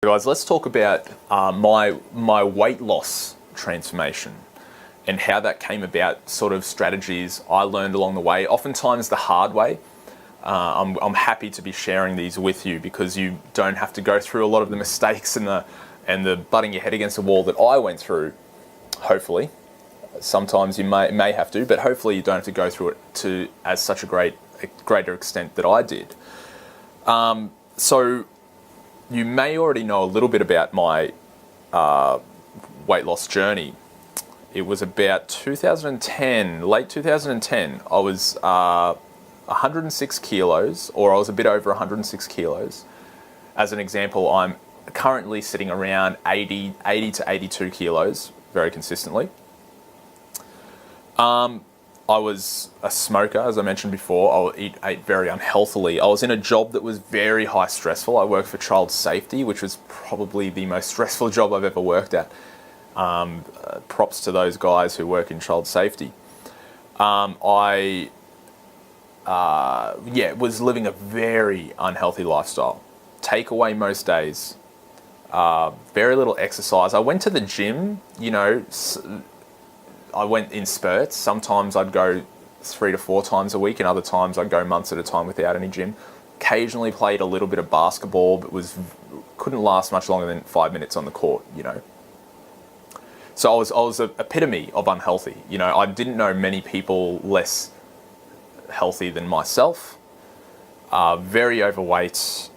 Guys, let's talk about my weight loss transformation and how that came about, sort of strategies I learned along the way, oftentimes the hard way. I'm happy to be sharing these with you because you don't have to go through a lot of the mistakes and the butting your head against the wall that I went through, hopefully. Sometimes you may have to, but hopefully you don't have to go through it to as such a greater extent that I did. So you may already know a little bit about my weight loss journey. It was about 2010, late 2010. I was 106 kilos, or I was a bit over 106 kilos. As an example, I'm currently sitting around 80 to 82 kilos, very consistently. I was a smoker, as I mentioned before. I ate very unhealthily. I was in a job that was very high stressful. I worked for child safety, which was probably the most stressful job I've ever worked at. Props to those guys who work in child safety. I was living a very unhealthy lifestyle. Takeaway most days. Very little exercise. I went to the gym, I went in spurts. Sometimes I'd go 3 to 4 times a week, and other times I'd go months at a time without any gym. Occasionally played a little bit of basketball, but couldn't last much longer than 5 minutes on the court, So I was an epitome of unhealthy. I didn't know many people less healthy than myself. Very overweight.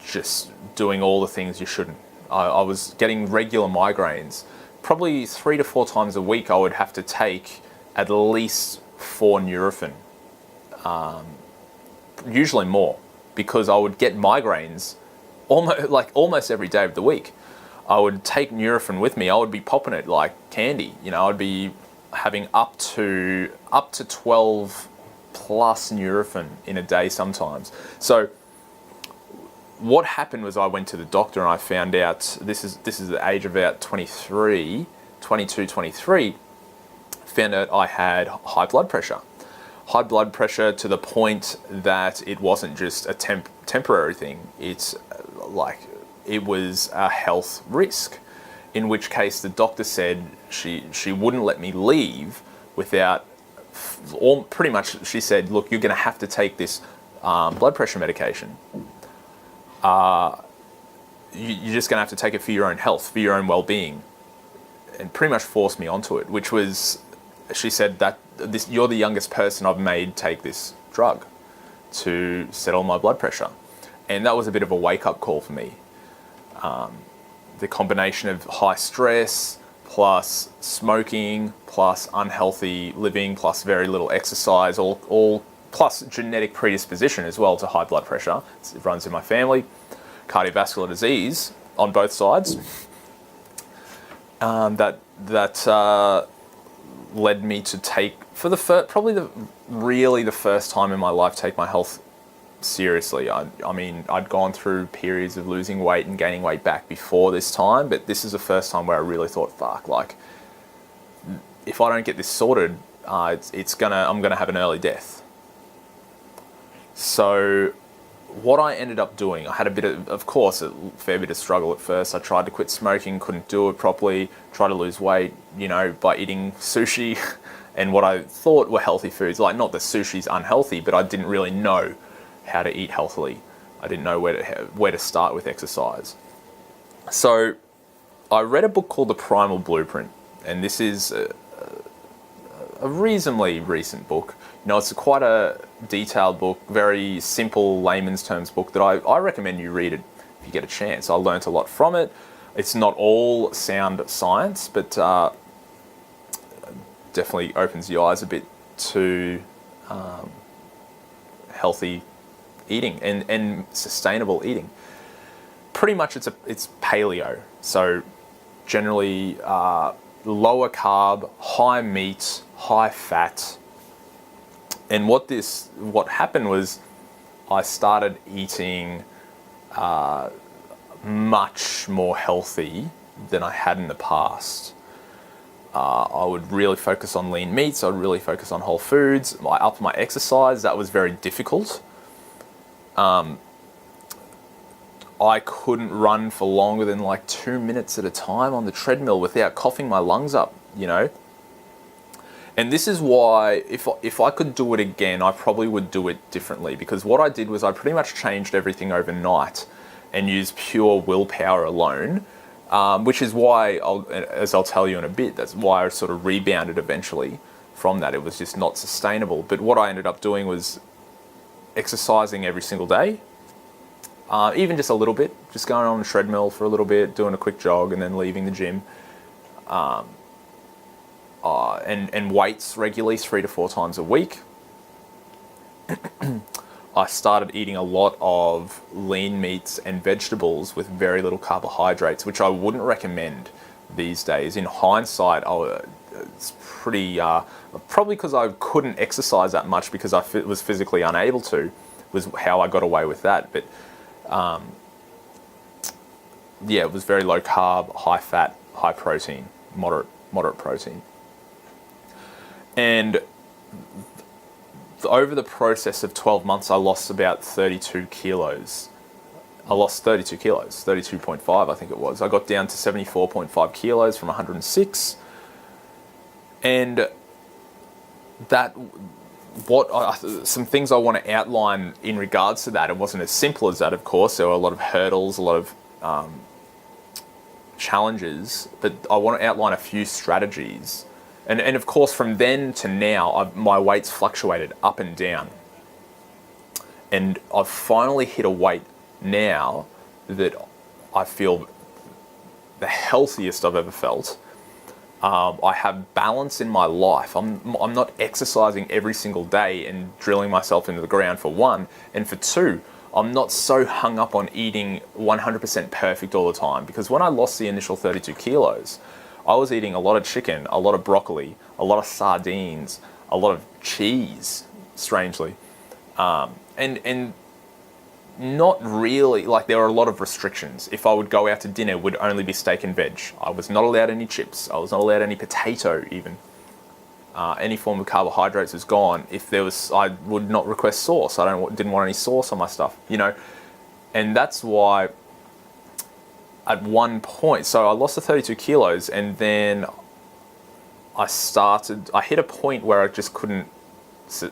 Just doing all the things you shouldn't. I was getting regular migraines. Probably 3 to 4 times a week I would have to take at least 4 Nurofen. Usually more, because I would get migraines almost every day of the week. I would take Nurofen with me. I would be popping it like candy. I'd be having up to 12 plus Nurofen in a day sometimes. So what happened was I went to the doctor and I found out, this is the age of about 23, found out I had high blood pressure. High blood pressure to the point that it wasn't just a temporary thing. It was a health risk, in which case the doctor said she wouldn't let me leave without, pretty much she said, look, you're going to have to take this blood pressure medication. You're just going to have to take it for your own health, for your own well-being, and pretty much forced me onto it, which was, she said that you're the youngest person I've made take this drug to settle my blood pressure. And that was a bit of a wake-up call for me. The combination of high stress, plus smoking, plus unhealthy living, plus very little exercise, all plus genetic predisposition as well to high blood pressure. It runs in my family. Cardiovascular disease on both sides. That led me to take, for the the first time in my life, take my health seriously. I mean, I'd gone through periods of losing weight and gaining weight back before this time, but this is the first time where I really thought, fuck, if I don't get this sorted, I'm gonna have an early death. So what I ended up doing, I had a fair bit of struggle at first. I tried to quit smoking, couldn't do it properly, tried to lose weight, by eating sushi and what I thought were healthy foods. Not that sushi's unhealthy, but I didn't really know how to eat healthily. I didn't know where to start with exercise. So I read a book called The Primal Blueprint, and this is a reasonably recent book. It's quite a detailed book, very simple layman's terms book that I recommend you read it if you get a chance. I learnt a lot from it. It's not all sound science, but definitely opens the eyes a bit to healthy eating and sustainable eating. Pretty much it's paleo, so generally lower carb, high meat, high fat. And what happened was I started eating much more healthy than I had in the past. I would really focus on lean meats. I would really focus on whole foods. I upped my exercise. That was very difficult. I couldn't run for longer than like 2 minutes at a time on the treadmill without coughing my lungs up, you know. And this is why if I could do it again, I probably would do it differently, because what I did was I pretty much changed everything overnight and used pure willpower alone, which is why, as I'll tell you in a bit, that's why I sort of rebounded eventually from that. It was just not sustainable. But what I ended up doing was exercising every single day, even just a little bit, just going on a treadmill for a little bit, doing a quick jog and then leaving the gym. And weights regularly 3 to 4 times a week. I started eating a lot of lean meats and vegetables with very little carbohydrates, which I wouldn't recommend these days. In hindsight, it's pretty, probably because I couldn't exercise that much because I was physically unable to, was how I got away with that. But yeah, it was very low carb, high fat, high protein, moderate protein. And over the process of 12 months, I lost about 32 kilos. I lost 32 kilos, 32.5 I think it was. I got down to 74.5 kilos from 106. And some things I want to outline in regards to that. It wasn't as simple as that, of course. There were a lot of hurdles, a lot of challenges, but I want to outline a few strategies. And of course, from then to now, my weight's fluctuated up and down. And I've finally hit a weight now that I feel the healthiest I've ever felt. I have balance in my life. I'm not exercising every single day and drilling myself into the ground, for one. And for two, I'm not so hung up on eating 100% perfect all the time. Because when I lost the initial 32 kilos, I was eating a lot of chicken, a lot of broccoli, a lot of sardines, a lot of cheese, strangely. And not really, like, there were a lot of restrictions. If I would go out to dinner, it would only be steak and veg. I was not allowed any chips. I was not allowed any potato even. Any form of carbohydrates was gone. If there was, I would not request sauce. I didn't want any sauce on my stuff, you know. And that's why at one point, so I lost the 32 kilos and then I hit a point where I just couldn't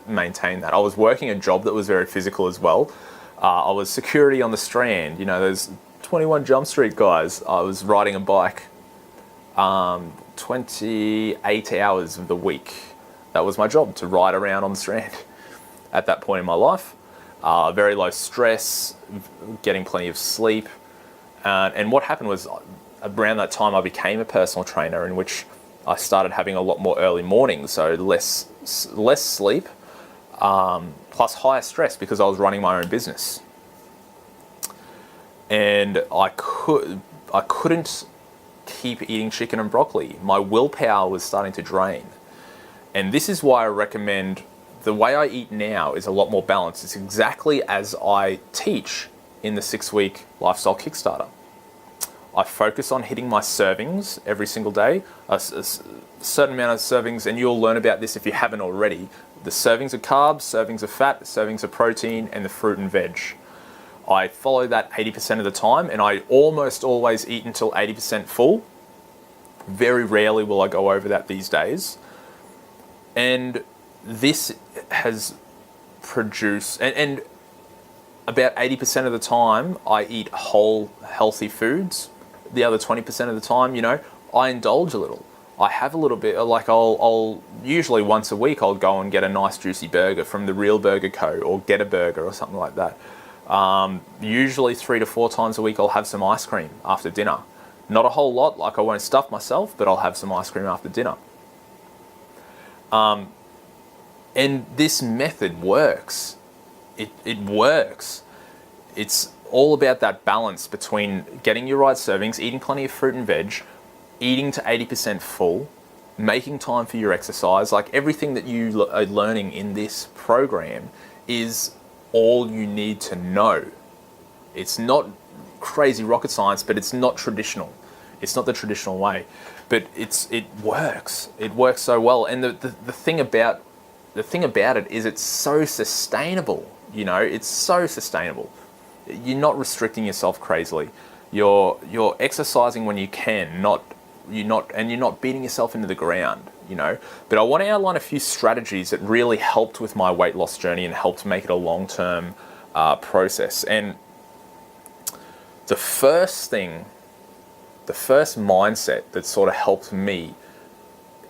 maintain that. I was working a job that was very physical as well. I was security on the Strand, you know, those 21 Jump Street guys. I was riding a bike 28 hours of the week. That was my job, to ride around on the Strand at that point in my life. Very low stress, getting plenty of sleep. And what happened was, around that time I became a personal trainer, in which I started having a lot more early mornings, so less sleep, plus higher stress because I was running my own business. And I couldn't keep eating chicken and broccoli. My willpower was starting to drain. And this is why I recommend, the way I eat now is a lot more balanced. It's exactly as I teach in the 6-week lifestyle Kickstarter. I focus on hitting my servings every single day, a certain amount of servings, and you'll learn about this if you haven't already. The servings of carbs, servings of fat, servings of protein, and the fruit and veg. I follow that 80% of the time, and I almost always eat until 80% full. Very rarely will I go over that these days. And this has produced, and about 80% of the time I eat whole, healthy foods. The other 20% of the time, you know, I indulge a little. I have a little bit, like I'll usually once a week I'll go and get a nice juicy burger from the Real Burger Co. or Get a Burger or something like that. Usually 3 to 4 times a week I'll have some ice cream after dinner. Not a whole lot, like I won't stuff myself, but I'll have some ice cream after dinner. And this method works. It works. It's all about that balance between getting your right servings, eating plenty of fruit and veg, eating to 80% full, making time for your exercise. Like, everything that you are learning in this program is all you need to know. It's not crazy rocket science, but it's not traditional. It's not the traditional way, but it works. It works so well. And the thing about it is it's so sustainable. You know, it's so sustainable. you're not restricting yourself crazily. You're exercising when you can, you're not beating yourself into the ground, you know. But I want to outline a few strategies that really helped with my weight loss journey and helped make it a long-term process. And the first mindset that sort of helped me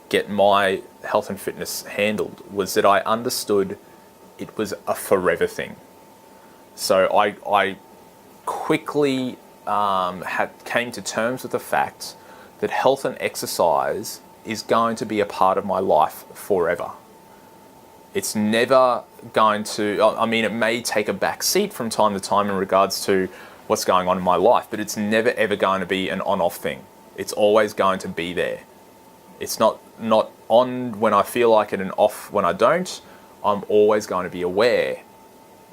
get my health and fitness handled was that I understood it was a forever thing. So I quickly came to terms with the fact that health and exercise is going to be a part of my life forever. It's never going to, I mean, it may take a back seat from time to time in regards to what's going on in my life, but it's never ever going to be an on-off thing. It's always going to be there. It's not on when I feel like it and off when I don't. I'm always going to be aware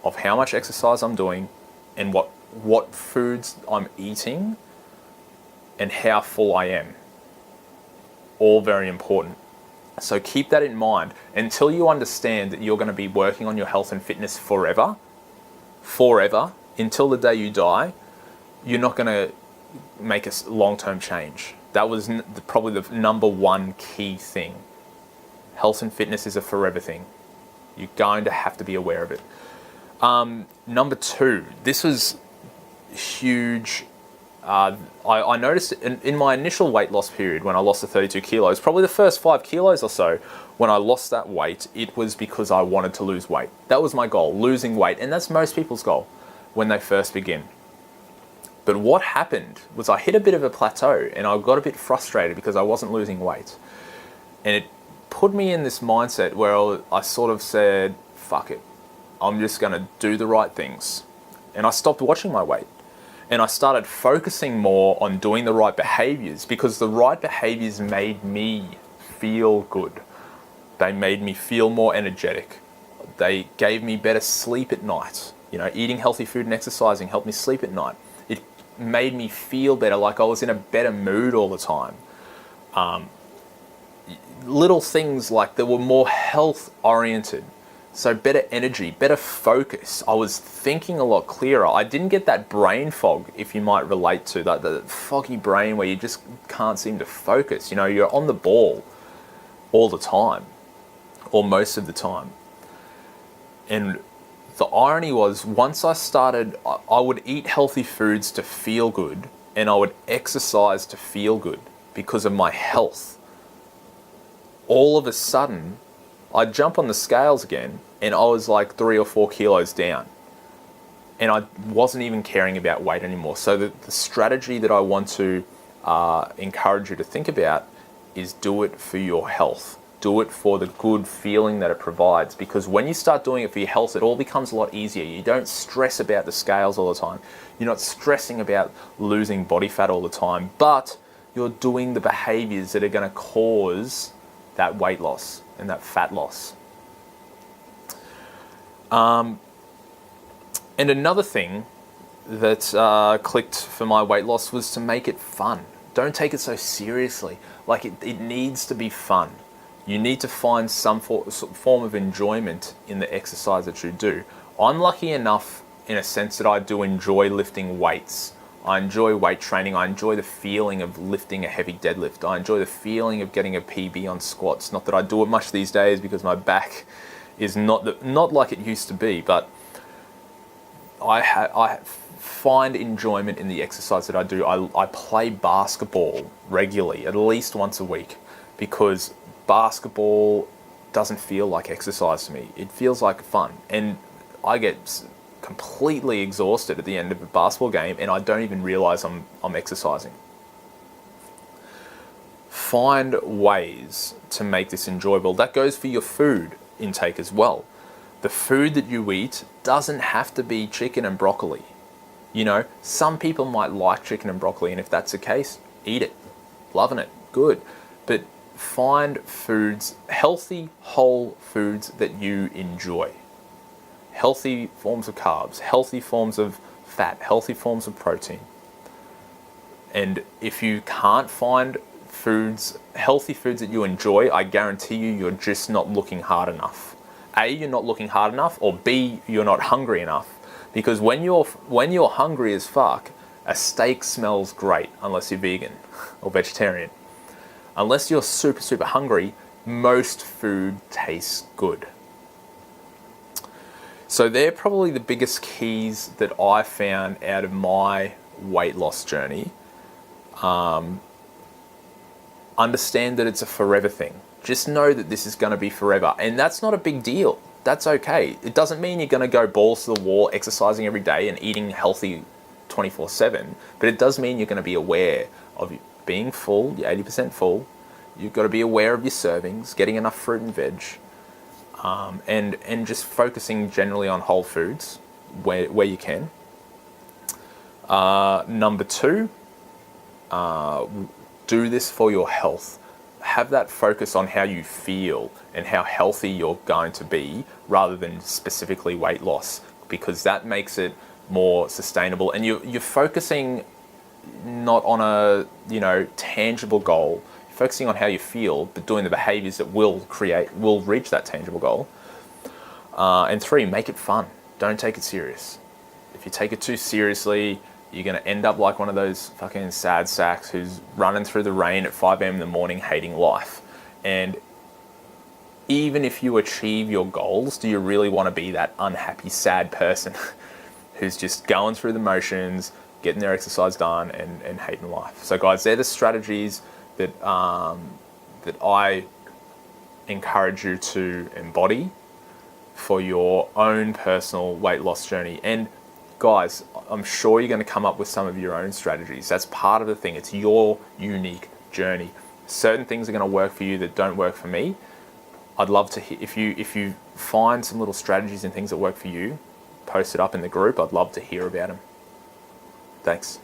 of how much exercise I'm doing and what foods I'm eating and how full I am. All very important. So keep that in mind until you understand that you're going to be working on your health and fitness forever, until the day you die. You're not going to make a long-term change. That was probably the number one key thing. Health and fitness is a forever thing. You're going to have to be aware of it. Number two, this was huge. I noticed in my initial weight loss period when I lost the 32 kilos, probably the first 5 kilos or so, when I lost that weight, it was because I wanted to lose weight. That was my goal, losing weight. And that's most people's goal when they first begin. But what happened was I hit a bit of a plateau and I got a bit frustrated because I wasn't losing weight. And it put me in this mindset where I sort of said, fuck it. I'm just going to do the right things. And I stopped watching my weight. And I started focusing more on doing the right behaviors because the right behaviors made me feel good. They made me feel more energetic. They gave me better sleep at night. You know, eating healthy food and exercising helped me sleep at night. It made me feel better, like I was in a better mood all the time. Little things like that were more health oriented. So better energy, better focus. I was thinking a lot clearer. I didn't get that brain fog, if you might relate to that, the foggy brain where you just can't seem to focus. You know, you're on the ball all the time, or most of the time. And the irony was, once I started, I would eat healthy foods to feel good, and I would exercise to feel good because of my health. All of a sudden, I'd jump on the scales again, and I was like 3 or 4 kilos down. And I wasn't even caring about weight anymore. So the strategy that I want to encourage you to think about is do it for your health. Do it for the good feeling that it provides. Because when you start doing it for your health, it all becomes a lot easier. You don't stress about the scales all the time. You're not stressing about losing body fat all the time. But you're doing the behaviors that are going to cause that weight loss and that fat loss. And another thing that clicked for my weight loss was to make it fun. Don't take it so seriously. Like it needs to be fun. You need to find some form of enjoyment in the exercise that you do. I'm lucky enough in a sense that I do enjoy lifting weights. I enjoy weight training. I enjoy the feeling of lifting a heavy deadlift. I enjoy the feeling of getting a PB on squats. Not that I do it much these days because my back is not like it used to be, but I find enjoyment in the exercise that I do. I play basketball regularly, at least once a week, because basketball doesn't feel like exercise to me. It feels like fun, and I get completely exhausted at the end of a basketball game, and I don't even realize I'm exercising. Find ways to make this enjoyable. That goes for your food intake as well. The food that you eat doesn't have to be chicken and broccoli. You know, some people might like chicken and broccoli, and if that's the case, eat it. Loving it, good. But find foods, healthy, whole foods that you enjoy. Healthy forms of carbs, healthy forms of fat, healthy forms of protein. And if you can't find healthy foods that you enjoy, I guarantee you're just not looking hard enough. A, you're not looking hard enough, or B, you're not hungry enough. Because when you're hungry as fuck, a steak smells great unless you're vegan or vegetarian. Unless you're super, super hungry, most food tastes good. So they're probably the biggest keys that I found out of my weight loss journey. Understand that it's a forever thing. Just know that this is going to be forever. And that's not a big deal. That's okay. It doesn't mean you're going to go balls to the wall, exercising every day and eating healthy 24/7. But it does mean you're going to be aware of being full, you're 80% full. You've got to be aware of your servings, getting enough fruit and veg, and just focusing generally on whole foods where you can. Number 2, do this for your health. Have that focus on how you feel and how healthy you're going to be rather than specifically weight loss, because that makes it more sustainable. And you're focusing not on a tangible goal. You're focusing on how you feel, but doing the behaviors that will reach that tangible goal. And 3, make it fun. Don't take it serious. If you take it too seriously, you're going to end up like one of those fucking sad sacks who's running through the rain at 5 a.m. in the morning hating life. And even if you achieve your goals, do you really want to be that unhappy, sad person who's just going through the motions, getting their exercise done and hating life? So guys, they're the strategies that I encourage you to embody for your own personal weight loss journey. And guys, I'm sure you're going to come up with some of your own strategies. That's part of the thing. It's your unique journey. Certain things are going to work for you that don't work for me. I'd love to hear if you find some little strategies and things that work for you, post it up in the group. I'd love to hear about them. Thanks.